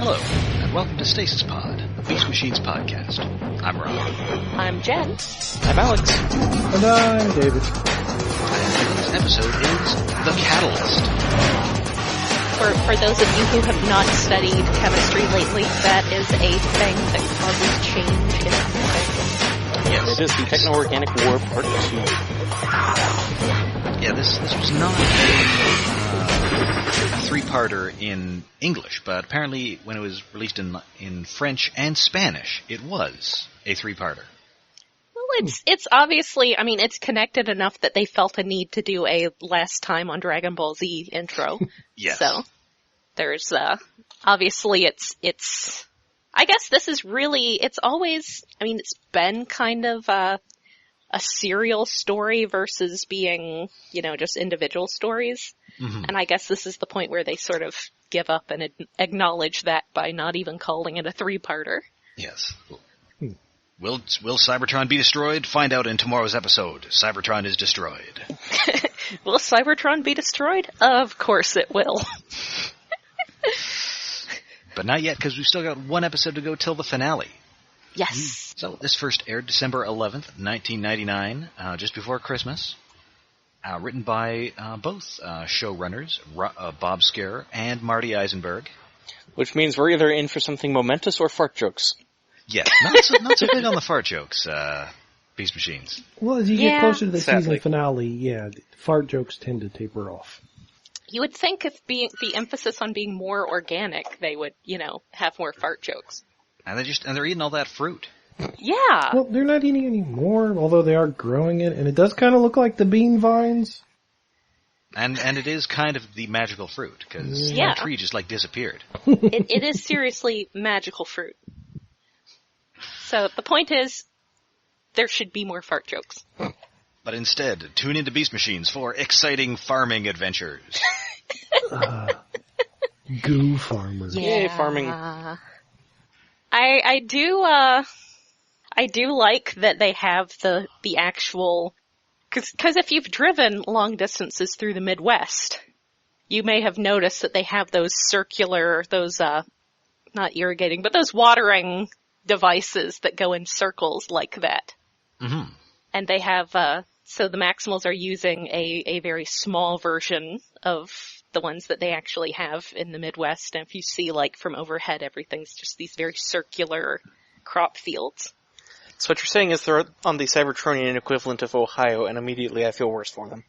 Hello, and welcome to Stasis Pod, the Beast Machines podcast. I'm Rob. I'm Jen. I'm Alex. And I'm David. And this episode is The Catalyst. For those of you who have not studied chemistry lately, that is a thing that causes change in everything. Yes. It is the Techno-Organic War Part 2. Yeah, this was not a three-parter in English, but apparently when it was released in French and Spanish, it was a three-parter. Well, it's obviously, I mean, it's connected enough that they felt a need to do a Last Time on Dragon Ball Z intro. Yes. So, there's, obviously it's, I guess this is really, it's always, I mean, it's been kind of, a serial story versus being, you know, just individual stories. Mm-hmm. And I guess this is the point where they sort of give up and acknowledge that by not even calling it a three-parter. Yes. Will Cybertron be destroyed? Find out in tomorrow's episode. Cybertron is destroyed. Will Cybertron be destroyed? Of course it will. But not yet, because we've still got one episode to go till the finale. Yes. So this first aired December 11th, 1999, just before Christmas. Written by both showrunners, Bob Skir and Marty Eisenberg. Which means we're either in for something momentous or fart jokes. Yes, not so big on the fart jokes, Beast Machines. Well, as you get closer to the sadly. season finale, fart jokes tend to taper off. You would think if the emphasis on being more organic, they would, you know, have more fart jokes. And they're eating all that fruit. Yeah. Well, they're not eating any more, although they are growing it, and it does kind of look like the bean vines. And it is kind of the magical fruit, because Yeah. one tree just, disappeared. It is seriously magical fruit. So the point is, there should be more fart jokes. But instead, tune into Beast Machines for exciting farming adventures. Goo farmers. Yeah. Yay, farming. I do like that they have the actual, cause if you've driven long distances through the Midwest, you may have noticed that they have those circular, not irrigating, but those watering devices that go in circles like that. Mm-hmm. And they have, so the Maximals are using a very small version of the ones that they actually have in the Midwest. And if you see, from overhead, everything's just these very circular crop fields. So what you're saying is they're on the Cybertronian equivalent of Ohio, and immediately I feel worse for them.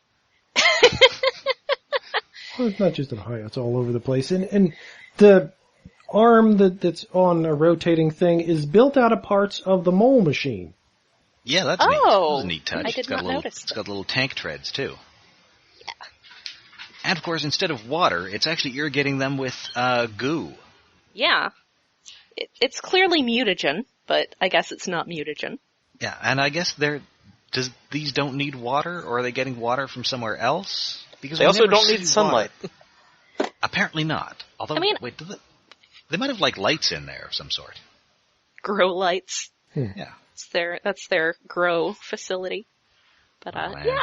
Well, it's not just in Ohio, it's all over the place. And the arm that's on a rotating thing is built out of parts of the mole machine. Yeah, that's neat. Oh, That's a neat touch. I did not notice. It's got little tank treads, too. Yeah. And, of course, instead of water, it's actually irrigating them with goo. Yeah. It's clearly mutagen, but I guess it's not mutagen. Yeah, and I guess these don't need water, or are they getting water from somewhere else? Because They also don't need sunlight. Apparently not. Although, wait, they might have, lights in there of some sort. Grow lights. Yeah. That's their grow facility. But, man. yeah,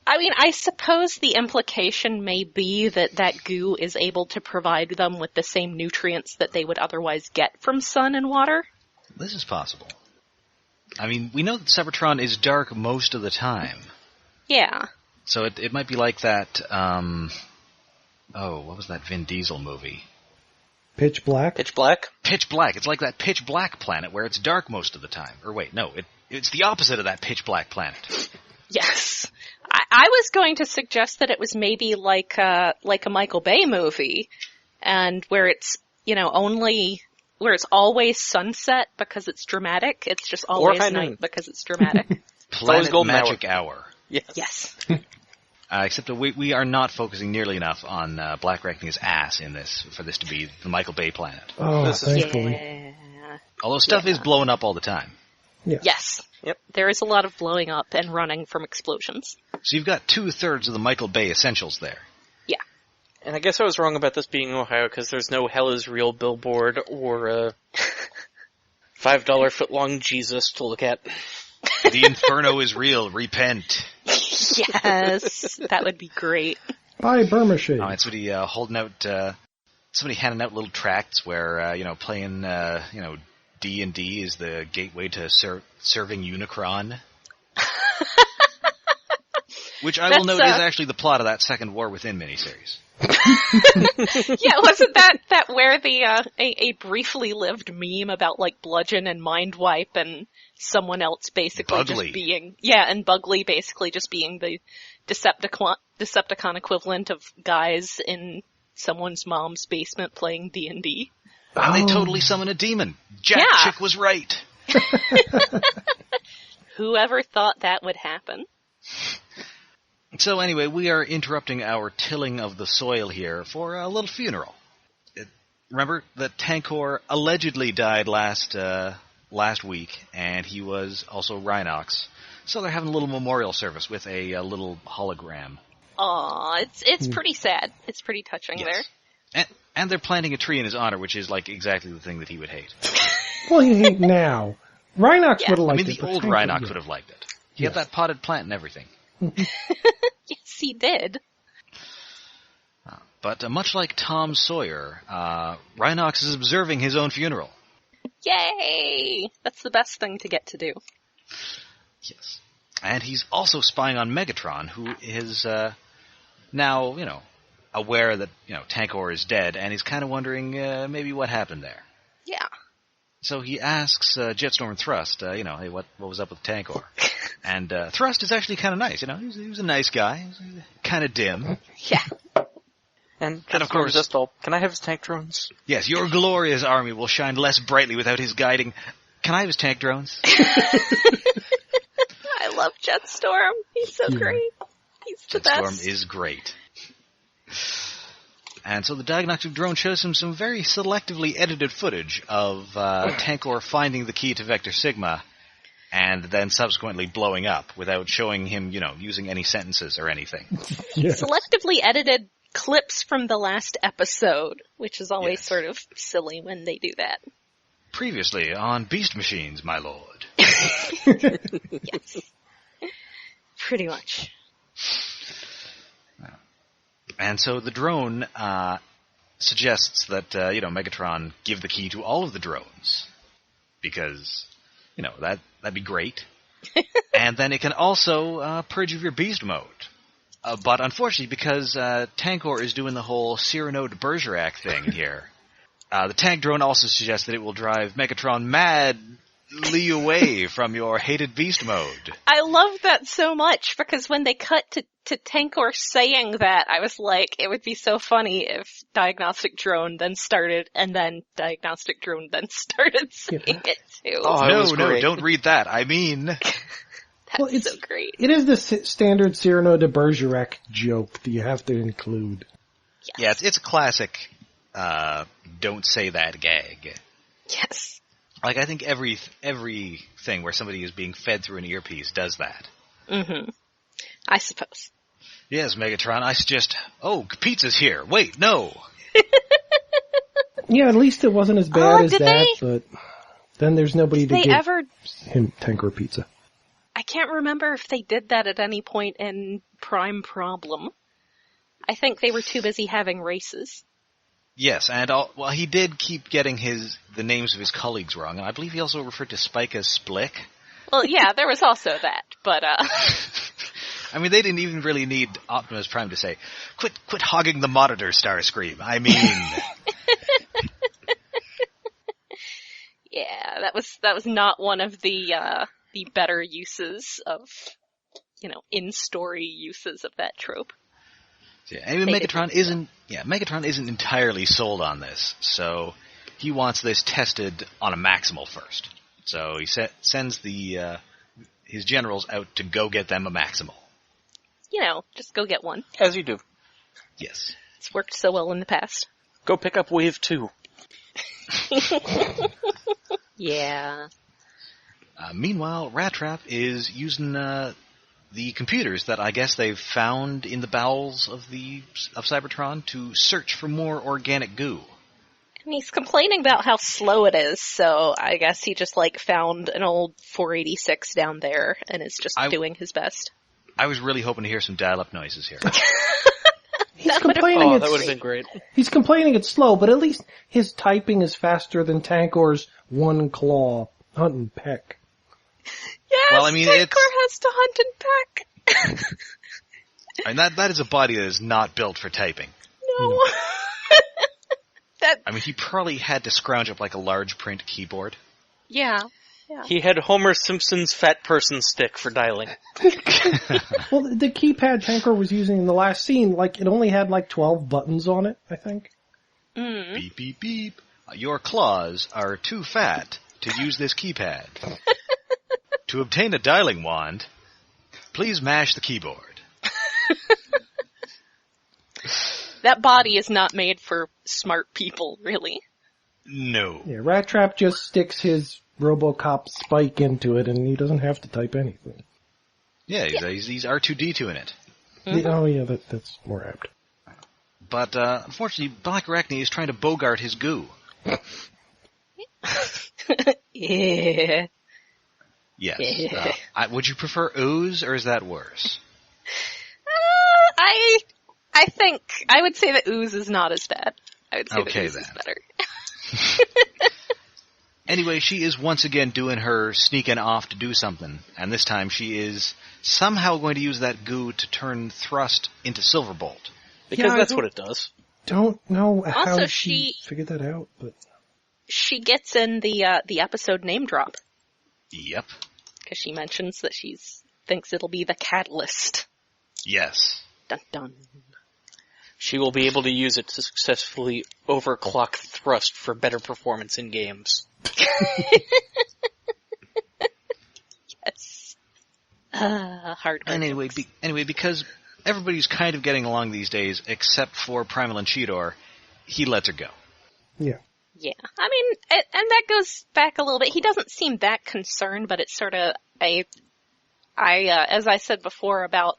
I suppose the implication may be that goo is able to provide them with the same nutrients that they would otherwise get from sun and water. This is possible. I mean, we know that Cybertron is dark most of the time. Yeah. So it might be like that, what was that Vin Diesel movie? Pitch black? Pitch black? Pitch Black. It's like that Pitch Black planet where it's dark most of the time. Or wait, no, it's the opposite of that Pitch Black planet. Yes. I was going to suggest that it was maybe like a Michael Bay movie, and where it's, where it's always sunset because it's dramatic. It's just always night because it's dramatic. Planet Golden Magic Hour. Yes. Except that we are not focusing nearly enough on Blackarachnia's ass in this for this to be the Michael Bay planet. Oh, thankfully. Yeah. Although stuff is blowing up all the time. Yeah. Yes. Yep. There is a lot of blowing up and running from explosions. So you've got 2/3 of the Michael Bay essentials there. Yeah. And I guess I was wrong about this being Ohio, because there's no Hell is Real billboard or a $5 foot-long Jesus to look at. The inferno is real. Repent. Yes. That would be great. Buy Burma shade. It's really holding out somebody handing out little tracts where, playing, D&D is the gateway to serving Unicron. Which I will note is actually the plot of that Second War Within miniseries. Yeah, wasn't that where the a briefly lived meme about like Bludgeon and Mindwipe and someone else basically Bugley. just being and Bugley basically just being the Decepticon equivalent of guys in someone's mom's basement playing D&D. And they totally summon a demon. Jack Chick was right. Whoever thought that would happen? So anyway, we are interrupting our tilling of the soil here for a little funeral. Remember that Tankor allegedly died last week, and he was also Rhinox. So they're having a little memorial service with a little hologram. Aw, it's pretty sad. It's pretty touching there. And they're planting a tree in his honor, which is like exactly the thing that he would hate. Well, he hate now. Rhinox would have liked it. The old Rhinox would have liked it. He had that potted plant and everything. Yes, he did. But much like Tom Sawyer, Rhinox is observing his own funeral. Yay! That's the best thing to get to do. Yes. And he's also spying on Megatron, who is now, aware that, Tankor is dead, and he's kind of wondering maybe what happened there. Yeah. So he asks Jetstorm and Thrust, hey, what was up with Tankor? And Thrust is actually kind of nice, he was a nice guy, he was kind of dim. Yeah. And of course, just all, can I have his tank drones? Yes, your glorious army will shine less brightly without his guiding. Can I have his tank drones? I love Jetstorm. He's so great. He's the best. Jetstorm is great. And so the diagnostic drone shows him some very selectively edited footage of Tankor finding the key to Vector Sigma and then subsequently blowing up without showing him, using any sentences or anything. Yes. Selectively edited clips from the last episode, which is always sort of silly when they do that. Previously on Beast Machines, my lord. Yes. Pretty much. And so the drone suggests that, Megatron give the key to all of the drones. Because, that'd be great. And then it can also purge of your beast mode. But unfortunately, because Tankor is doing the whole Cyrano de Bergerac thing here, the tank drone also suggests that it will drive Megatron madly away from your hated beast mode. I love that so much, because when they cut to Tankor saying that, I was like, it would be so funny if Diagnostic Drone then started, and then Diagnostic Drone then started saying it too. Oh, no, don't read that. I mean... That's so great. It is the standard Cyrano de Bergerac joke that you have to include. Yes. Yeah, it's a classic don't say that gag. Yes. Like, I think everything where somebody is being fed through an earpiece does that. Mm-hmm. I suppose. Yes, Megatron, I suggest... Oh, pizza's here. Wait, no! Yeah, at least it wasn't as bad as that, but then there's nobody to give him Tankor pizza. I can't remember if they did that at any point in Prime Problem. I think they were too busy having races. Yes, and he did keep getting the names of his colleagues wrong, and I believe he also referred to Spike as Splick. Well, yeah, there was also that, but I mean, they didn't even really need Optimus Prime to say, quit hogging the monitor, Starscream. I mean... Yeah, that was not one of the better uses of, in-story uses of that trope. Yeah, and Megatron isn't entirely sold on this, so he wants this tested on a maximal first. So he sends his generals out to go get them a maximal. Just go get one. As you do. Yes. It's worked so well in the past. Go pick up Wave 2. Yeah. Meanwhile, Rattrap is using the computers that I guess they've found in the bowels of Cybertron to search for more organic goo. And he's complaining about how slow it is, so I guess he just found an old 486 down there and is just doing his best. I was really hoping to hear some dial-up noises here. He's That would've complaining Oh, it's that would have been great. he's complaining it's slow, but at least his typing is faster than Tankor's one claw hunt and peck. Yes, Well, I mean, Tankor it's- has to hunt and peck. And that is a body that is not built for typing. No. That, I mean, he probably had to scrounge up like a large print keyboard. yeah. He had Homer Simpson's fat person stick for dialing. Well, the keypad Tankor was using in the last scene, like, it only had like 12 buttons on it, I think. Mm. Beep, beep, beep. Your claws are too fat to use this keypad. To obtain a dialing wand, please mash the keyboard. That body is not made for smart people, really. No. Yeah, Rattrap just sticks his RoboCop spike into it, and he doesn't have to type anything. Yeah, he's R2-D2 in it. Oh yeah, that's more apt. But unfortunately, Blackarachnia is trying to bogart his goo. Yeah. Yes. Yeah. Would you prefer ooze, or is that worse? I think I would say that ooze is not as bad. I would say Okay, that ooze is then. better. Anyway, she is once again doing her sneaking off to do something, and this time she is somehow going to use that goo to turn Thrust into Silverbolt. Because Yeah, that's I what it does. Don't know how Also, she figured that out, but She gets in the episode name drop Yep. because she mentions that thinks it'll be the catalyst. Yes. Dun dun. She will be able to use it to successfully overclock Thrust for better performance in games. Yes. Hard. Anyway, because everybody's kind of getting along these days, except for Primal and Cheetor, he lets her go. yeah. Yeah, I mean, and that goes back a little bit. He doesn't seem that concerned, but it's sort of as I said before about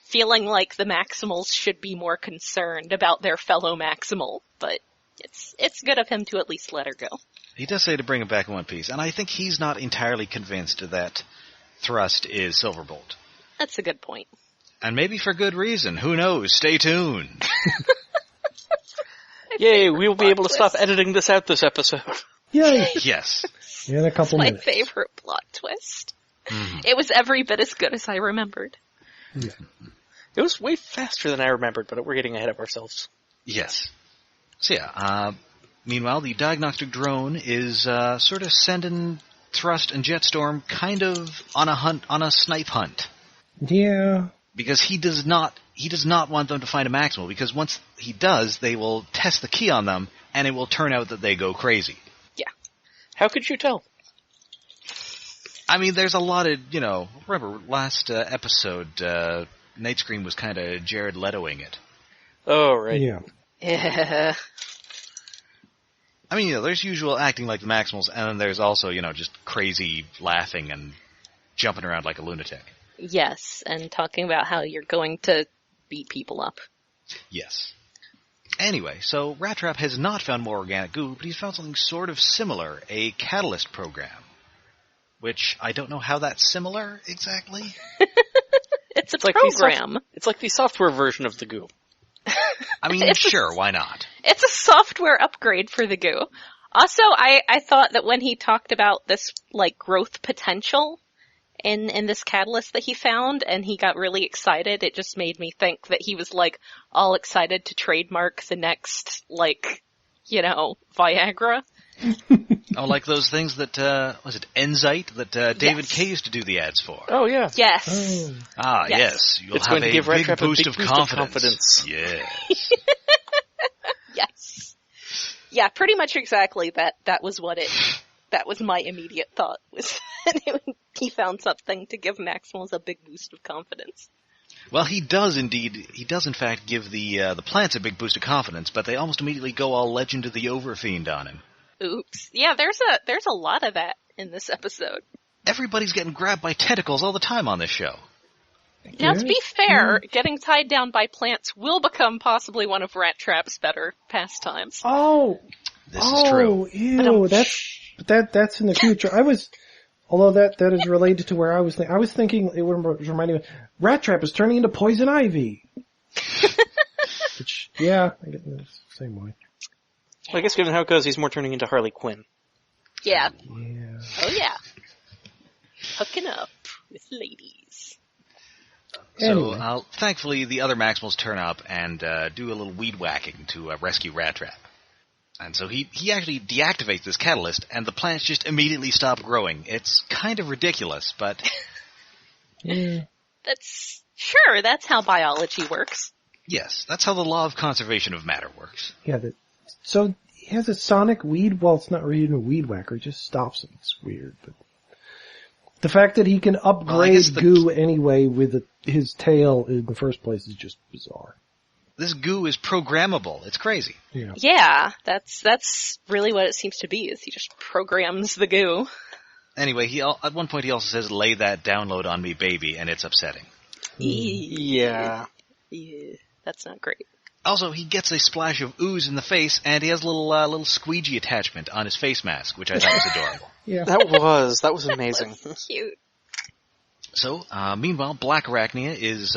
feeling like the Maximals should be more concerned about their fellow Maximal. But it's good of him to at least let her go. He does say to bring him back in one piece, and I think he's not entirely convinced that Thrust is Silverbolt. That's a good point. And maybe for good reason. Who knows? Stay tuned. Yay, we will be able to Plot stop editing this out this episode. Yay! Yes. In a couple My minutes. favorite plot twist. Mhm. It was every bit as good as I remembered. Yeah. It was way faster than I remembered, but we're getting ahead of ourselves. Yes. So yeah, meanwhile, the diagnostic drone is sort of sending Thrust and Jetstorm kind of on a snipe hunt. Yeah. Because he does not want them to find a Maximal, because once he does, they will test the key on them, and it will turn out that they go crazy. Yeah. How could you tell? I mean, there's a lot of, remember last episode, Night Scream was kind of Jared Letoing it. Oh, right. Yeah. Yeah. I mean, there's usual acting like the Maximals, and then there's also, just crazy laughing and jumping around like a lunatic. Yes, and talking about how you're going to beat people up. Yes. Anyway, so Rattrap has not found more organic goo, but he's found something sort of similar, a catalyst program. Which, I don't know how that's similar, exactly. It's a It's like program. it's like the software version of the goo. I mean, sure, why not? It's a software upgrade for the goo. Also, I thought that when he talked about this, growth potential in this catalyst that he found, and he got really excited, it just made me think that he was, all excited to trademark the next, Viagra. Oh, like those things that, was it Enzite, that David Yes. Kay used to do the ads for? Oh, yeah. Yes. Oh. Ah, Yes. yes. You'll It's have going to a give big Rattrap a boost big of boost of confidence. confidence. Yes. Yes. Yeah, pretty much exactly that was what that was my immediate thought, was he found something to give Maximals a big boost of confidence. Well, he does in fact give the plants a big boost of confidence, but they almost immediately go all Legend of the Overfiend on him. Oops. Yeah, there's a lot of that in this episode. Everybody's getting grabbed by tentacles all the time on this show. Now, to be fair, Mm. getting tied down by plants will become possibly one of Rattrap's better pastimes. Oh. This is true. Ew, that's in the future. Although that is related to where I was thinking, it was reminding me, Rattrap is turning into Poison Ivy. Yeah, I get the same way. Well, I guess given how it goes, he's more turning into Harley Quinn. Yeah. Yeah. Oh yeah. Hooking up with ladies. Anyway. So, thankfully, the other Maximals turn up and do a little weed whacking to rescue Rattrap. And so he actually deactivates this catalyst, and the plants just immediately stop growing. It's kind of ridiculous, but... Yeah. That's how biology works. Yes, that's how the law of conservation of matter works. Yeah, so he has a sonic weed, well, it's not really a weed whacker, it just stops him. It's weird, but... The fact that he can upgrade goo anyway with his tail in the first place is just bizarre. This goo is programmable. It's crazy. Yeah. Yeah, that's really what it seems to be, is he just programs the goo. Anyway, at one point he also says, "Lay that download on me, baby," and it's upsetting. Yeah. Yeah, that's not great. Also, he gets a splash of ooze in the face, and he has a little squeegee attachment on his face mask, which I thought was adorable. Yeah. That was amazing. Cute. So, meanwhile, Blackarachnia is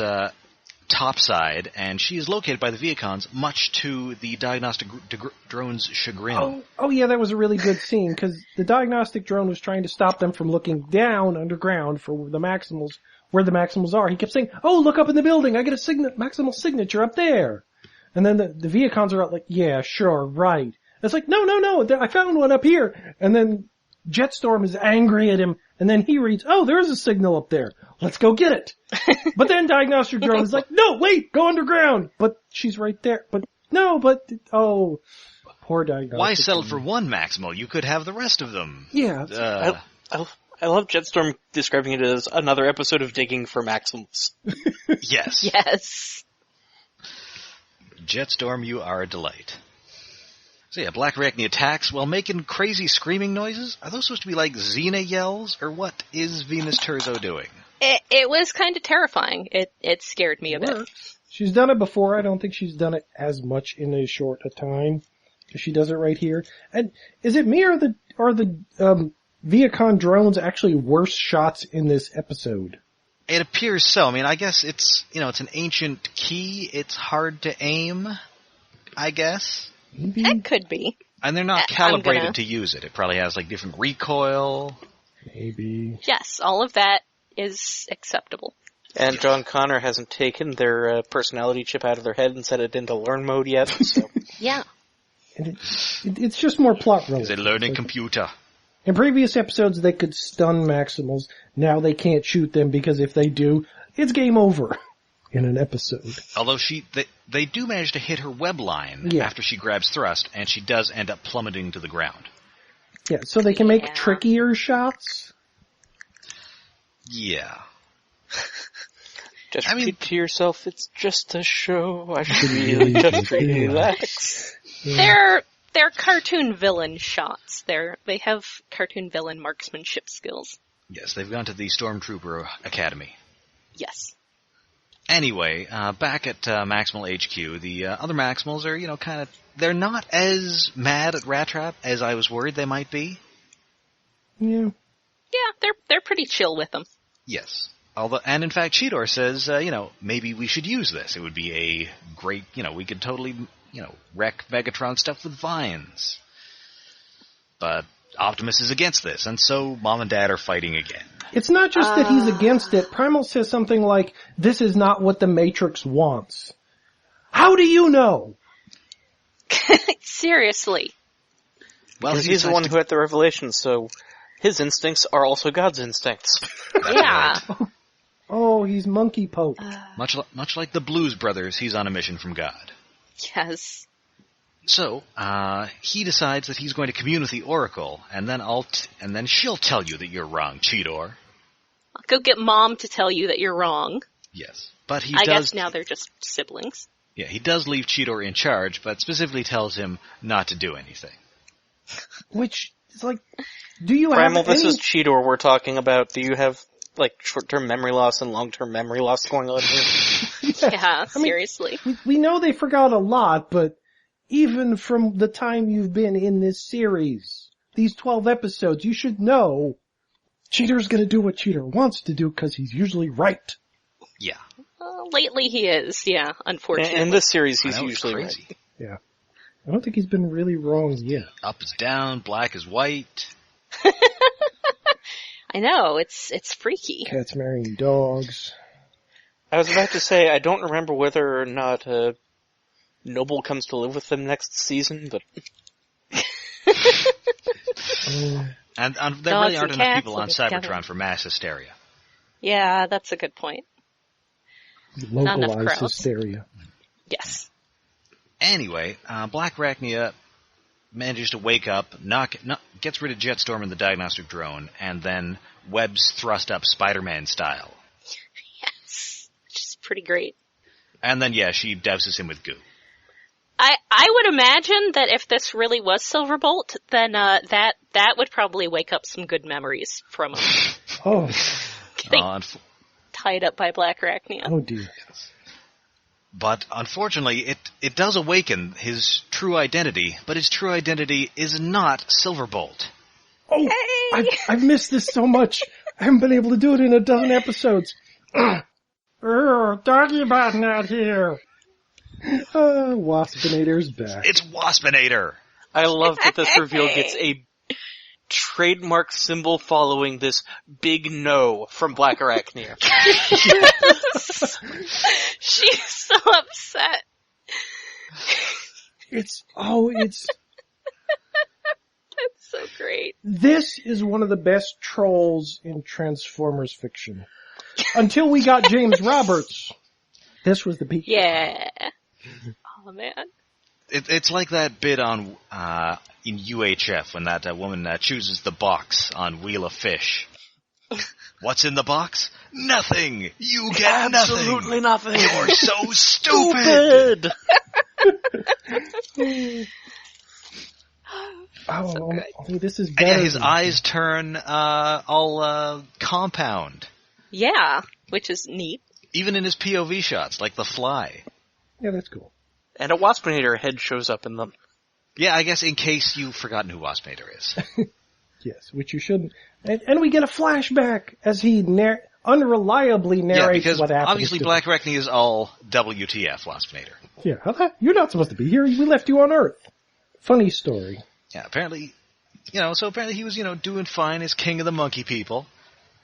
topside, and she is located by the Viacons, much to the diagnostic drone's chagrin. Oh yeah, that was a really good scene, because the diagnostic drone was trying to stop them from looking down underground for the Maximals, where the Maximals are. He kept saying, "Oh, look up in the building, I get a Maximal signature up there." And then the Viacons are out like, "Yeah, sure, right." It's like, no, I found one up here. And then Jetstorm is angry at him, and then he reads, "Oh, there's a signal up there. Let's go get it." But then Diagnostic Drone is like, "No, wait, go underground." But she's right there. But no, poor Diagnostic. Why settle for one Maximal? You could have the rest of them. Yeah. I love Jetstorm describing it as another episode of Digging for Maximals. Yes. Yes. Jetstorm, you are a delight. So yeah, Blackarachnia attacks while making crazy screaming noises. Are those supposed to be like Xena yells, or what is Venus Terzo doing? It was kind of terrifying. It scared me a bit. She's done it before. I don't think she's done it as much in as short a time as she does it right here. And is it me or the Viacon drones actually worse shots in this episode? It appears so. I mean, I guess it's an ancient key. It's hard to aim, I guess. Maybe. It could be. And they're not calibrated to use it. It probably has like different recoil. Maybe. Yes, all of that is acceptable. And John Connor hasn't taken their personality chip out of their head and set it into learn mode yet, so... Yeah. And it's just more plot relevant. It's a learning computer. In previous episodes, they could stun Maximals. Now they can't shoot them because if they do, it's game over in an episode. Although they do manage to hit her web line after she grabs thrust, and she does end up plummeting to the ground. Yeah, so they can make trickier shots? Yeah. Just repeat to yourself, it's just a show. I should really just relax. Yeah. They're cartoon villain shots. They have cartoon villain marksmanship skills. Yes, they've gone to the Stormtrooper Academy. Yes. Anyway, back at Maximal HQ, the other Maximals are, they're not as mad at Rattrap as I was worried they might be. Yeah. Yeah, they're pretty chill with them. Yes. And in fact, Cheetor says, maybe we should use this. It would be a great, we could totally, wreck Megatron stuff with vines. But Optimus is against this, and so Mom and Dad are fighting again. It's not just that he's against it. Primal says something like, "This is not what the Matrix wants." How do you know? Seriously. Well, because he's the one who had the revelation, so his instincts are also God's instincts. Yeah. Right. Oh, he's Monkey Pope. Much like the Blues Brothers, he's on a mission from God. Yes. So, he decides that he's going to commune with the Oracle, and then she'll tell you that you're wrong, Cheetor. I'll go get Mom to tell you that you're wrong. Yes, but I guess now they're just siblings. Yeah, he does leave Cheetor in charge, but specifically tells him not to do anything. Which is like, do you Primal, have this is Cheetor we're talking about. Do you have, short-term memory loss and long-term memory loss going on here? Yeah, seriously. We know they forgot a lot, but even from the time you've been in this series, these 12 episodes, you should know Cheetor's gonna do what Cheetor wants to do because he's usually right. Yeah. Lately he is, yeah, unfortunately. In this series, I he's know, it's usually crazy. right. Yeah. I don't think he's been really wrong yet. Up is down, black is white. I know, it's freaky. Cats marrying dogs. I was about to say, I don't remember whether or not Noble comes to live with them next season, but... And there Dogs really and aren't enough cats people on live together. Cybertron for mass hysteria. Yeah, that's a good point. Not enough Localized crowds. hysteria. Yes. Anyway, Blackarachnia manages to wake up, gets rid of Jetstorm and the diagnostic drone, and then webs thrust up Spider-Man style. Yes. Which is pretty great. And then, yeah, she douses him with goo. I would imagine that if this really was Silverbolt, then that would probably wake up some good memories from him. Oh, Getting tied up by Blackarachnia. oh dear. But unfortunately, it does awaken his true identity, but his true identity is not Silverbolt. Oh, Hey! I've missed this so much. I haven't been able to do it in a dozen episodes. Doggy Bot not here. Waspinator's back. It's Waspinator! I love that this reveal gets a trademark symbol following this big no from Blackarachnia. Yes. She's so upset. It's That's so great. this is one of the best trolls in Transformers fiction. Until we got James Roberts, this was the peak. Yeah. Oh man. It's like that bit on in UHF when that woman chooses the box on Wheel of Fish. What's in the box? Nothing! You get Absolutely nothing! You're so stupid! This is And better. yeah, his than- eyes turn all compound. Yeah, which is neat. Even in his POV shots, like the fly. Yeah, that's cool. And a Waspinator head shows up in them. Yeah, I guess in case you've forgotten who Waspinator is. Yes, which you shouldn't. And we get a flashback as he unreliably Yeah, narrates because what happened. obviously Blackarachnia is all WTF Waspinator. Yeah, you're not supposed to be here. We left you on Earth. Funny story. Yeah, apparently, apparently he was, doing fine as king of the monkey people.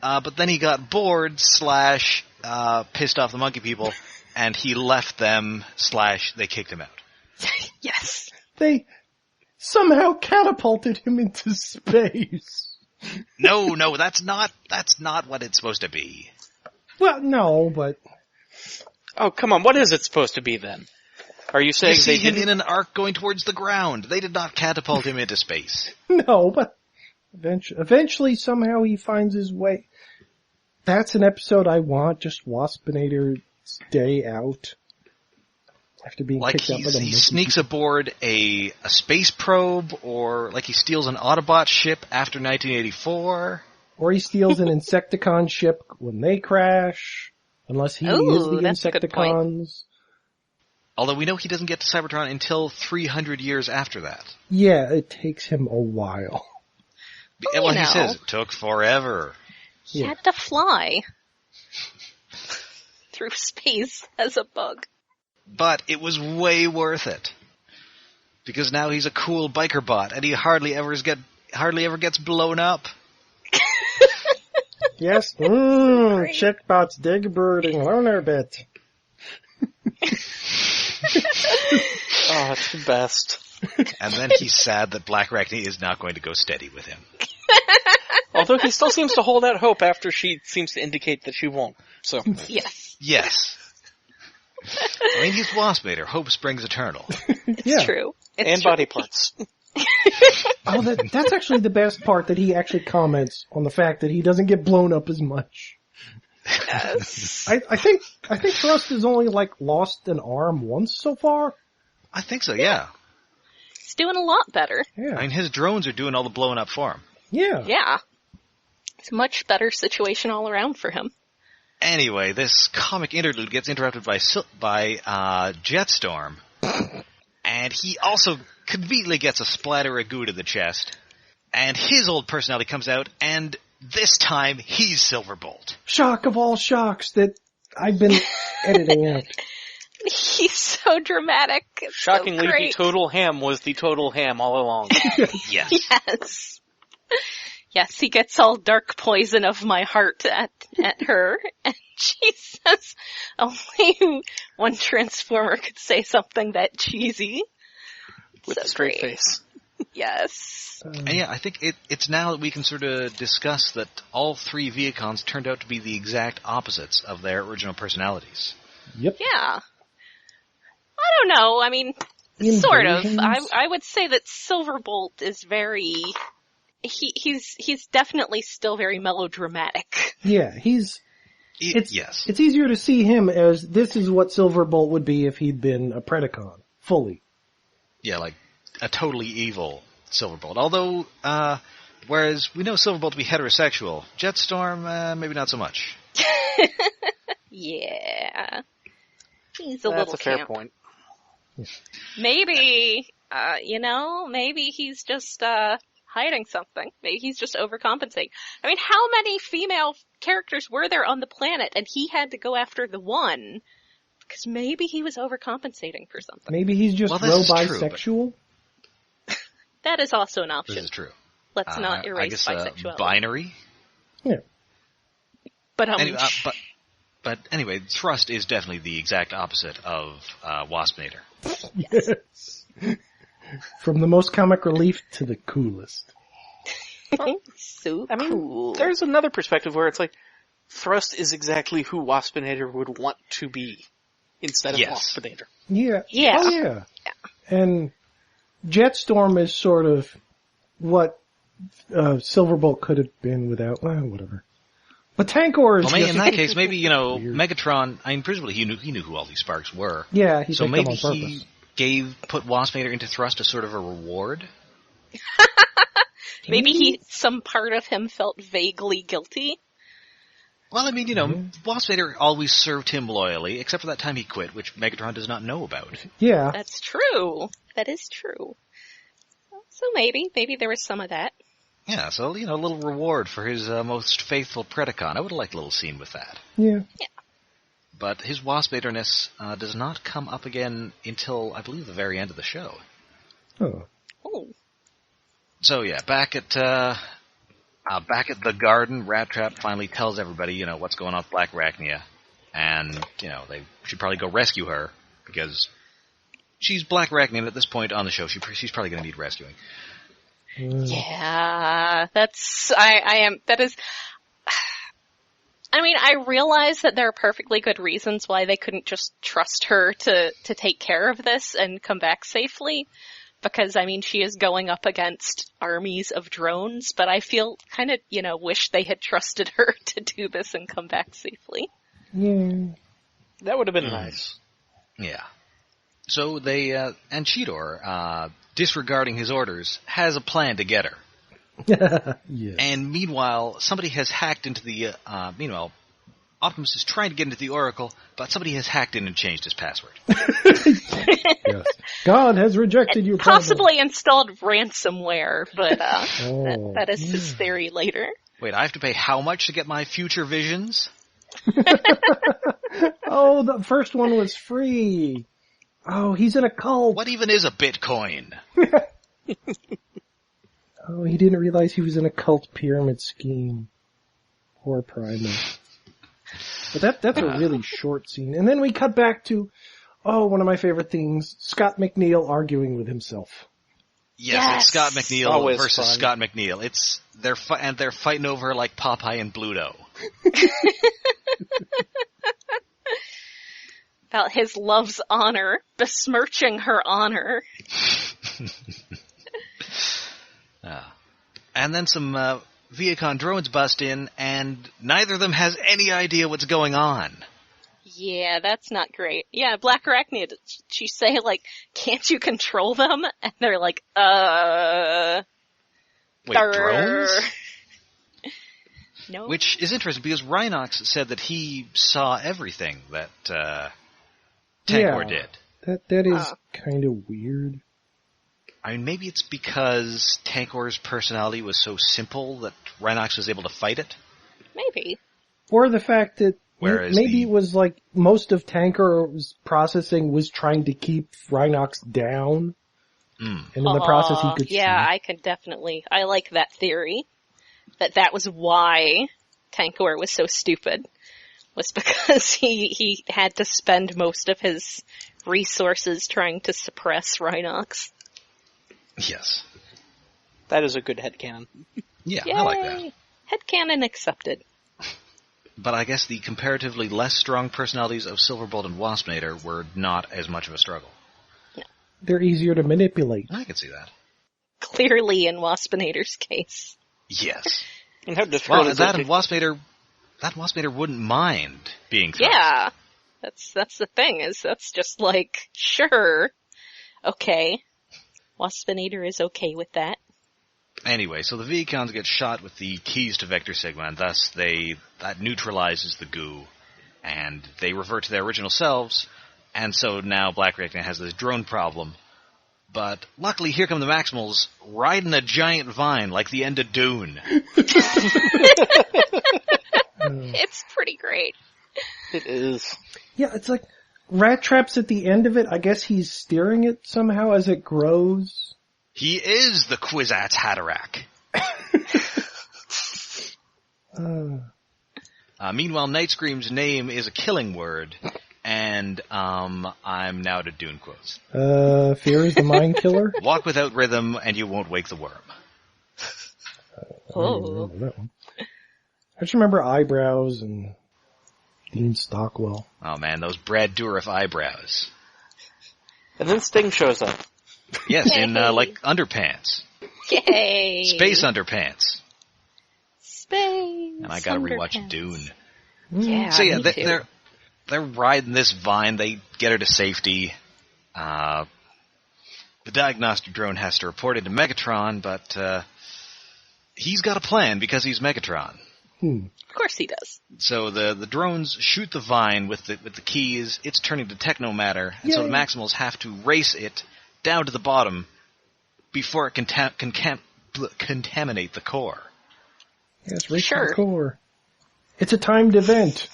But then he got bored / pissed off the monkey people, and he left them / they kicked him out. Yes. They somehow catapulted him into space. No, that's not what it's supposed to be. Well, no, but Oh, come on, what is it supposed to be then? Are you saying You see they him didn't? in an arc going towards the ground. They did not catapult him into space. no, but eventually somehow he finds his way. That's an episode I want. Just Waspinator's day out after being Like kicked out by the he monkey sneaks aboard a space probe, or like he steals an Autobot ship after 1984. Or he steals an Insecticon ship when they crash. Unless he Ooh, is the that's a good point. Insecticons. Although we know he doesn't get to Cybertron until 300 years after that. Yeah, it takes him a while. Well, Well, you he know. says it took forever. He Yeah. had to fly through space as a bug. But it was way worth it. Because now he's a cool biker bot, and he hardly ever gets blown up. Yes, Great. Checkbot's digbirding loner bit. Oh, it's the best. And then he's sad that Blackarachnia is not going to go steady with him. Although he still seems to hold out hope after she seems to indicate that she won't. So, Yes, Yes. I mean, he's Waspinator. Hope springs eternal. it's Yeah. true. It's and true. body parts. Oh, that's actually the best part, that he actually comments on the fact that he doesn't get blown up as much. Yes. I think Thrust has only lost an arm once so far. I think so, yeah. He's doing a lot better. Yeah. I mean, his drones are doing all the blowing up for him. Yeah. Yeah. It's a much better situation all around for him. Anyway, this comic interlude gets interrupted by Jetstorm, and he also conveniently gets a splatter of goo to the chest, and his old personality comes out, and this time he's Silverbolt. Shock of all shocks that I've been editing out. He's so dramatic. It's so Shockingly, the great. total ham was the total ham all along. Yes. Yes. Yes, he gets all dark poison of my heart at her, and she says only one Transformer could say something that cheesy. With So a straight great. face. Yes. And yeah, I think it's now that we can sort of discuss that all three Viacons turned out to be the exact opposites of their original personalities. Yep. Yeah. I don't know, I mean, sort of. Inversions? I would say that Silverbolt is very... He's definitely still very melodramatic. Yeah, yes. Yes. It's easier to see him as this is what Silverbolt would be if he'd been a Predacon, fully. Yeah, like a totally evil Silverbolt. Although, whereas we know Silverbolt to be heterosexual, Jetstorm, maybe not so much. Yeah. He's a That's little a fair camp. point. Maybe, maybe he's just, hiding something. Maybe he's just overcompensating. I mean, how many female characters were there on the planet and he had to go after the one? Because maybe he was overcompensating for something. Maybe he's just Well, this is true, bisexual. That is also an This option. is true. Let's not I erase guess, bisexuality. binary? Yeah. But, Anyway, but anyway, Thrust is definitely the exact opposite of Waspinator. Yes. From the most comic relief to the coolest. so I mean, cool. there's another perspective where it's like, Thrust is exactly who Waspinator would want to be, instead of Yes. Waspinator. Yeah. Yeah. Oh, yeah. And Jetstorm is sort of what Silverbolt could have been without, well, whatever. But Tankor is Well, maybe just... in that case, maybe, Weird. Megatron, I mean, presumably he knew who all these sparks were. Yeah, he So picked them maybe on purpose. he put Waspinator into Thrust as sort of a reward? Maybe some part of him felt vaguely guilty. Well, I mean, Waspinator always served him loyally, except for that time he quit, which Megatron does not know about. Yeah. That's true. That is true. So maybe there was some of that. Yeah, so, a little reward for his most faithful Predacon. I would have liked a little scene with that. Yeah. But his Waspinatorness does not come up again until, I believe, the very end of the show. Oh. Oh. So yeah, back at the garden, Rattrap finally tells everybody, what's going on with Blackarachnia, and they should probably go rescue her because she's Blackarachnia, and at this point on the show, she's probably going to need rescuing. Yeah, I realize that there are perfectly good reasons why they couldn't just trust her to take care of this and come back safely. Because, she is going up against armies of drones, but I feel kind of, wish they had trusted her to do this and come back safely. Yeah. That would have been nice. Yeah. So they, and Cheetor, disregarding his orders, has a plan to get her. Yes. And meanwhile, somebody has hacked into the, Optimus is trying to get into the Oracle, but somebody has hacked in and changed his password. Yes. God has rejected you. Possibly installed ransomware, but that is yeah. his theory later. Wait, I have to pay how much to get my future visions? Oh, the first one was free. Oh, he's in a cult. What even is a Bitcoin? Oh, he didn't realize he was in a cult pyramid scheme. Poor Primal. But that's a really short scene. And then we cut back to, one of my favorite things, Scott McNeil arguing with himself. Yes, it's Scott McNeil Always versus fun. Scott McNeil. They're fighting over like Popeye and Bluto. About his love's honor, besmirching her honor. And then some Viacon drones bust in, and neither of them has any idea what's going on. Yeah, that's not great. Yeah, Blackarachnia, did she say, can't you control them? And they're like, Wait, drones? No. Which is interesting, because Rhinox said that he saw everything that Tankor did. That is kind of weird. I mean, maybe it's because Tankor's personality was so simple that Rhinox was able to fight it? Maybe. Or the fact that Whereas maybe it was like most of Tankor's processing was trying to keep Rhinox down. And in the process he could yeah, see. I like that theory. That was why Tankor was so stupid. Was because he had to spend most of his resources trying to suppress Rhinox. Yes. That is a good headcanon. Yeah, Yay! I like that. Headcanon accepted. But I guess the comparatively less strong personalities of Silverbolt and Waspinator were not as much of a struggle. They're easier to manipulate. I can see that. Clearly in Waspinator's case. Yes. And how difficult Well, is that it and Waspinator wouldn't mind being thrust. Yeah. That's the thing, is that's just like, sure. Okay. Waspinator is okay with that. Anyway, so the Vicons get shot with the keys to Vector Sigma, and thus that neutralizes the goo, and they revert to their original selves, and so now Blackarachnia has this drone problem. But luckily, here come the Maximals riding a giant vine like the end of Dune. It's pretty great. It is. Yeah, it's like Rattrap's at the end of it. I guess he's steering it somehow as it grows. He is the Kwisatz Haderach. Meanwhile, Night Scream's name is a killing word, and I'm now to Dune quotes. Fear is the mind killer. Walk without rhythm, and you won't wake the worm. I don't remember that one. I just remember eyebrows and Dean Stockwell. Oh man, those Brad Dourif eyebrows. And then Sting shows up. Yes, Yay. in like underpants. Yay! Space underpants. Space. And I gotta rewatch underpants. Dune. Yeah, So yeah, me too. they're riding this vine. They get her to safety. The diagnostic drone has to report it to Megatron, but he's got a plan because he's Megatron. Of course he does. So the drones shoot the vine with the keys. It's turning to technomatter, and so the Yay. Maximals have to race it down to the bottom before it can contaminate the core. Yes, race Sure. to the core. It's a timed event.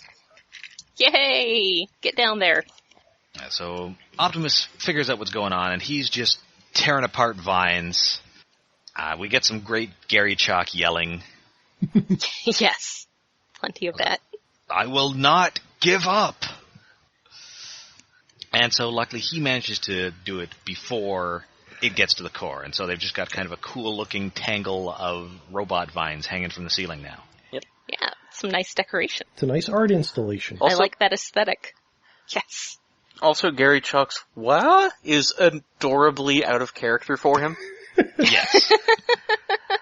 Yay! Get down there. So Optimus figures out what's going on, and he's just tearing apart vines. We get some great Gary Chalk yelling. Yes. Plenty of that. I will not give up! And so luckily he manages to do it before it gets to the core, and so they've just got kind of a cool-looking tangle of robot vines hanging from the ceiling now. Yeah, some nice decoration. It's a nice art installation. Also- I like that aesthetic. Yes. Also, Gary Chalk's "wah" is adorably out of character for him. Yes.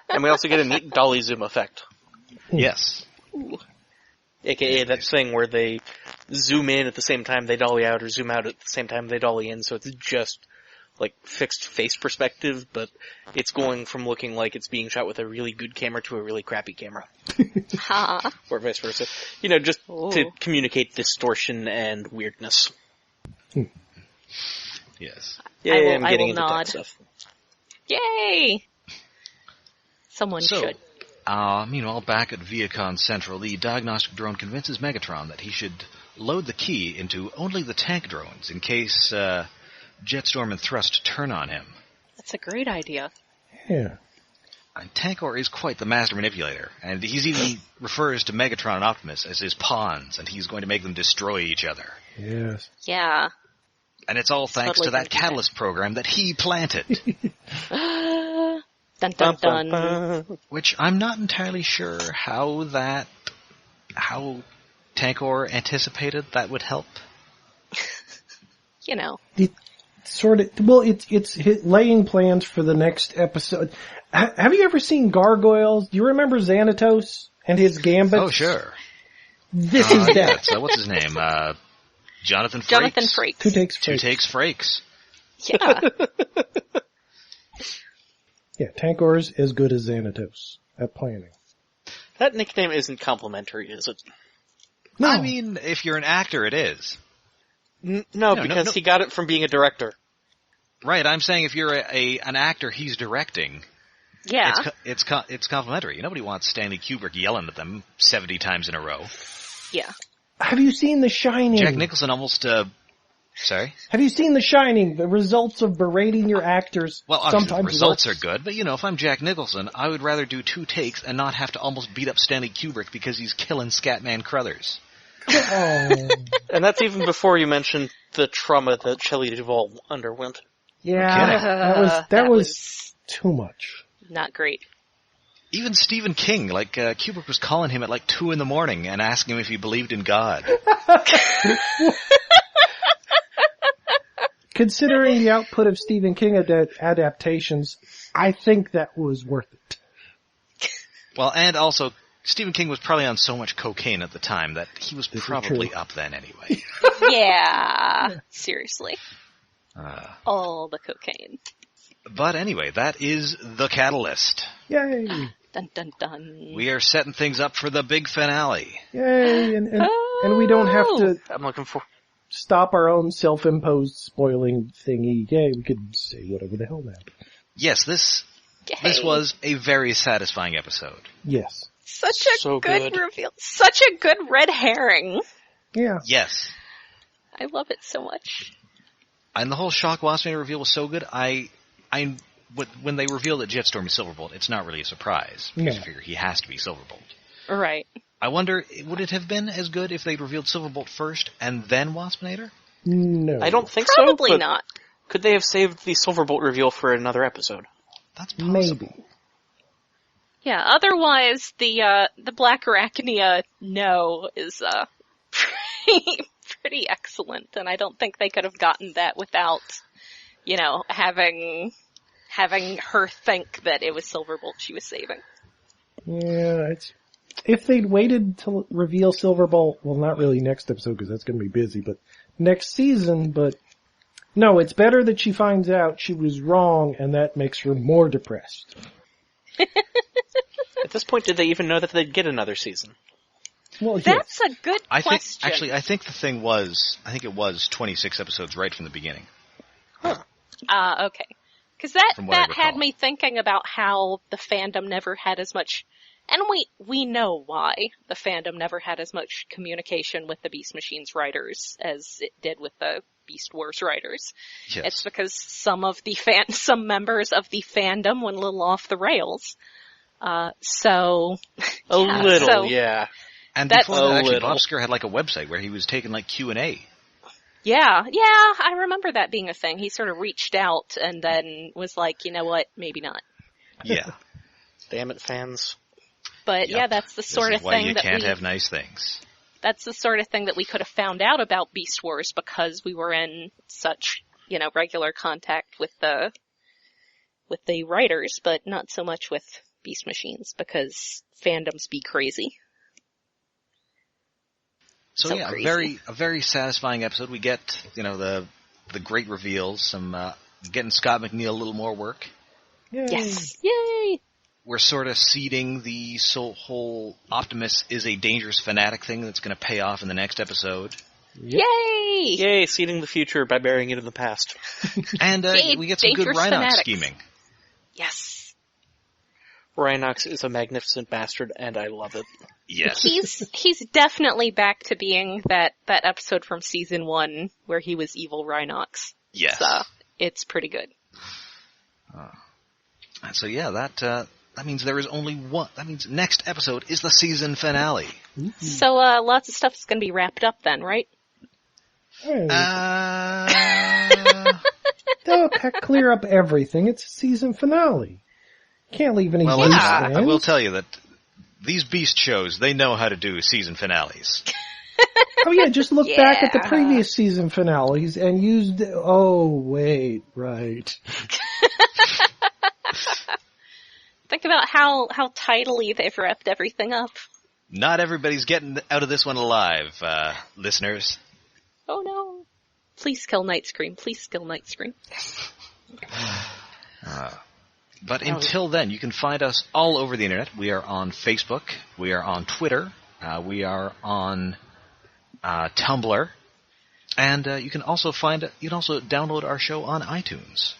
And we also get a neat dolly zoom effect. Yes. AKA that thing where they zoom in at the same time they dolly out, or zoom out at the same time they dolly in, so it's just like fixed face perspective, but it's going from looking like it's being shot with a really good camera to a really crappy camera. Ha. Or vice versa. You know, just Ooh. to communicate distortion and weirdness. Yes. Yeah, I'm I getting will into nod. that stuff. Yay! Someone So, should. meanwhile, back at Viacon Central, the diagnostic drone convinces Megatron that he should load the key into only the tank drones in case Jetstorm and Thrust turn on him. That's a great idea. Yeah. And Tankor is quite the master manipulator, and he's even refers to Megatron and Optimus as his pawns, and he's going to make them destroy each other. Yes. Yeah. And it's all thanks Totally to that gonna do that. catalyst program that he planted, Dun dun dun. which I'm not entirely sure how Tankor anticipated that would help. You know. It's laying plans for the next episode. Have you ever seen Gargoyles? Do you remember Xanatos and his gambits? Oh, sure. This is that. Yeah, so what's his name? Jonathan Frakes. Jonathan Frakes. Two takes. Two takes Frakes. Yeah. Yeah, Tankor's as good as Xanatos at planning. That nickname isn't complimentary, is it? No. I mean, if you're an actor, it is. No, because he got it from being a director. Right, I'm saying if you're an actor he's directing, Yeah. it's complimentary. Nobody wants Stanley Kubrick yelling at them 70 times in a row. Yeah. Have you seen The Shining? Jack Nicholson almost, sorry? Have you seen The Shining? The results of berating your actors Well, obviously sometimes the results works. are good, but if I'm Jack Nicholson, I would rather do 2 takes and not have to almost beat up Stanley Kubrick because he's killing Scatman Crothers. Oh. And that's even before you mentioned the trauma that Shelley Duvall underwent. Yeah, that was too much. Not great. Even Stephen King, Kubrick was calling him at 2 in the morning and asking him if he believed in God. Considering the output of Stephen King adaptations, I think that was worth it. Well, and also, Stephen King was probably on so much cocaine at the time that he was probably up then anyway. Yeah, seriously. All the cocaine. But anyway, that is The Catalyst. Yay! Dun dun dun. We are setting things up for the big finale. Yay! And we don't have to I'm looking for... stop our own self-imposed spoiling thingy. Yay, we could say whatever the hell now. Yes, this was a very satisfying episode. Yes. Such a So good good. reveal. Such a good red herring. Yeah. Yes. I love it so much. And the whole Shock Waspinator reveal was so good, when they reveal that Jetstorm is Silverbolt, it's not really a surprise. Because you figure he has to be Silverbolt. Right. I wonder, would it have been as good if they'd revealed Silverbolt first and then Waspinator? No. I don't think Probably so, but not. could they have saved the Silverbolt reveal for another episode? That's possible. Maybe. Yeah, otherwise the Blackarachnia is pretty excellent, and I don't think they could have gotten that without, having her think that it was Silverbolt she was saving. Yeah, if they'd waited to reveal Silverbolt, well, not really next episode because that's going to be busy, but next season, but no, it's better that she finds out she was wrong and that makes her more depressed. At this point, did they even know that they'd get another season? Well, yes. That's a good question. I think it was 26 episodes right from the beginning. Okay. Because that From what I had recall. me thinking about how the fandom never had as much, and we know why the fandom never had as much communication with the Beast Machines writers as it did with the Beast Wars writers. Yes. It's because some members of the fandom went a little off the rails. A little, yeah. And That's before that, a actually, little. Bob Skir had a website where he was taking Q&A. Yeah, I remember that being a thing. He sort of reached out and then was like, you know what, maybe not. Yeah. Damn it, fans. But Yep. yeah, that's the sort This of is why thing you that can't have nice things. that's the sort of thing that we could have found out about Beast Wars because we were in such, regular contact with the writers, but not so much with Beast Machines because fandoms be crazy. So yeah, crazy. a very satisfying episode. We get, the great reveals, some, getting Scott McNeil a little more work. Yay. Yes. Yay! We're sort of seeding the whole Optimus is a dangerous fanatic thing that's going to pay off in the next episode. Yep. Yay! Yay, seeding the future by burying it in the past. And Yay, we get some good dangerous Rhinox fanatics. scheming. Yes. Rhinox is a magnificent bastard, and I love it. Yes. He's definitely back to being that episode from season 1 where he was evil Rhinox. Yes. So, it's pretty good. So yeah, that means there is only one. That means next episode is the season finale. So, lots of stuff is gonna be wrapped up then, right? Hey, they'll clear up everything. It's a season finale. Can't leave any Well, loose I ends. will tell you that these Beast shows, they know how to do season finales. Oh yeah, just look back at the Yeah. previous season finales and use right. Think about how tidily they've wrapped everything up. Not everybody's getting out of this one alive, listeners. Oh no. Please kill Night Scream. Please kill Night Scream. But until then, you can find us all over the internet. We are on Facebook. We are on Twitter. We are on Tumblr. And you can also download our show on iTunes.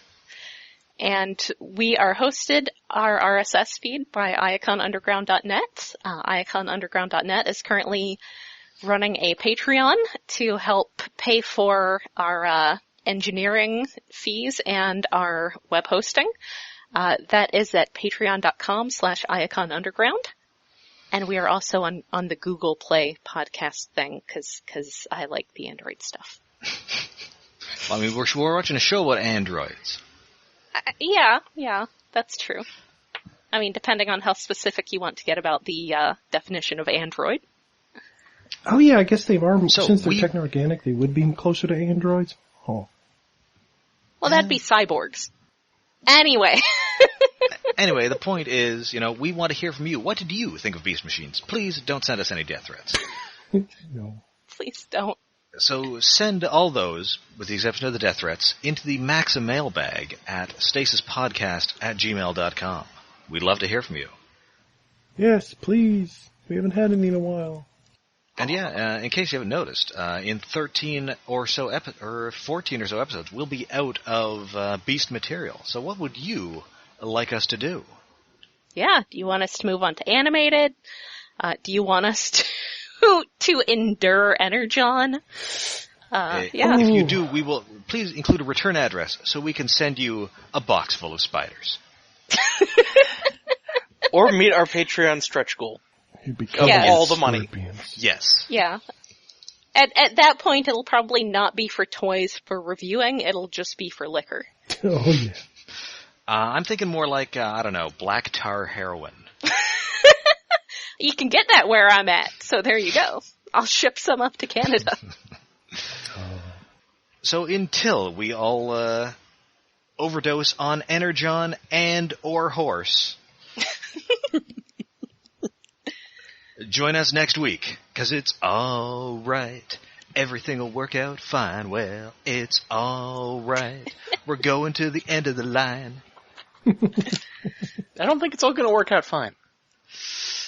And we are hosted, our RSS feed, by iaconunderground.net. Iaconunderground.net is currently running a Patreon to help pay for our engineering fees and our web hosting. That is at patreon.com/IaconUnderground. And we are also on the Google Play podcast thing, cause I like the Android stuff. Well, I mean, we're watching a show about androids. Yeah, that's true. I mean, depending on how specific you want to get about the definition of android. Oh yeah, I guess they are, So since they're techno-organic, they would be closer to androids. Oh. Well, that'd be cyborgs. Anyway. Anyway, the point is, we want to hear from you. What did you think of Beast Machines? Please don't send us any death threats. No. Please don't. So send all those, with the exception of the death threats, into the Maxa mailbag at stasispodcast@gmail.com. We'd love to hear from you. Yes, please. We haven't had any in a while. And yeah, in case you haven't noticed, in 13 or so 14 or so episodes, we'll be out of Beast material. So what would you like us to do? Yeah, do you want us to move on to animated? Do you want us to endure Energon? Yeah. If you do, we will please include a return address so we can send you a box full of spiders. Or meet our Patreon stretch goal. You become all the money. Yes. Yeah. At that point, it'll probably not be for toys for reviewing, it'll just be for liquor. Oh yeah. I'm thinking more like, I don't know, black tar heroin. You can get that where I'm at, so there you go. I'll ship some up to Canada. So until we all overdose on Energon and or horse, join us next week, because it's all right. Everything will work out fine. Well, it's all right. We're going to the end of the line. I don't think it's all going to work out fine.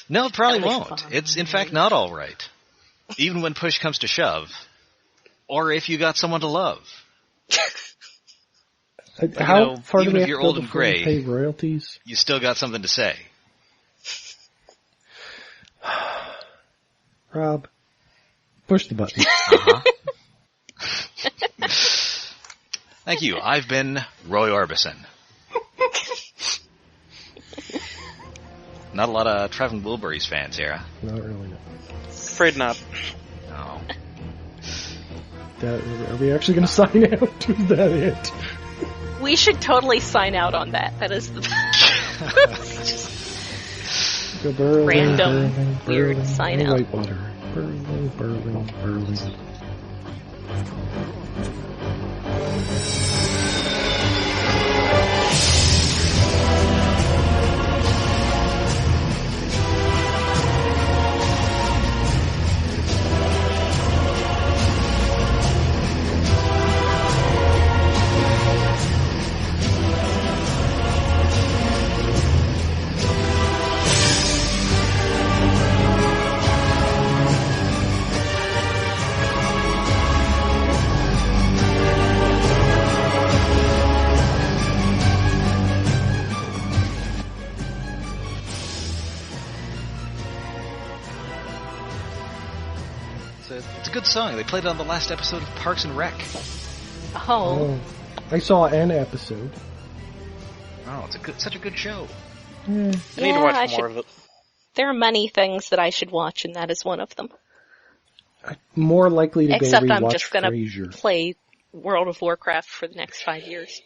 No, it probably won't. It's, in fact, not all right. Even when push comes to shove. Or if you got someone to love. How far do even we if have you're to go old and before we gray, pay royalties? you still got something to say. Rob, push the button. Uh-huh. Thank you. I've been Roy Orbison. Not a lot of Trevin Wilburys fans here. Not really. No. Afraid not. No. Are we actually going to sign out? Is that it? We should totally sign out on that. That is the Go Burling, Random, Burling, weird Burling, sign no out. Whitewater. Burling, Burling, Burling. It's a good song. They played it on the last episode of Parks and Rec. Oh. I saw an episode. Oh, it's such a good show. I need to Yeah, watch more of it. There are many things that I should watch, and that is one of them. I'm more likely to Except go I'm rewatch just gonna Frasier. play World of Warcraft for the next 5 years.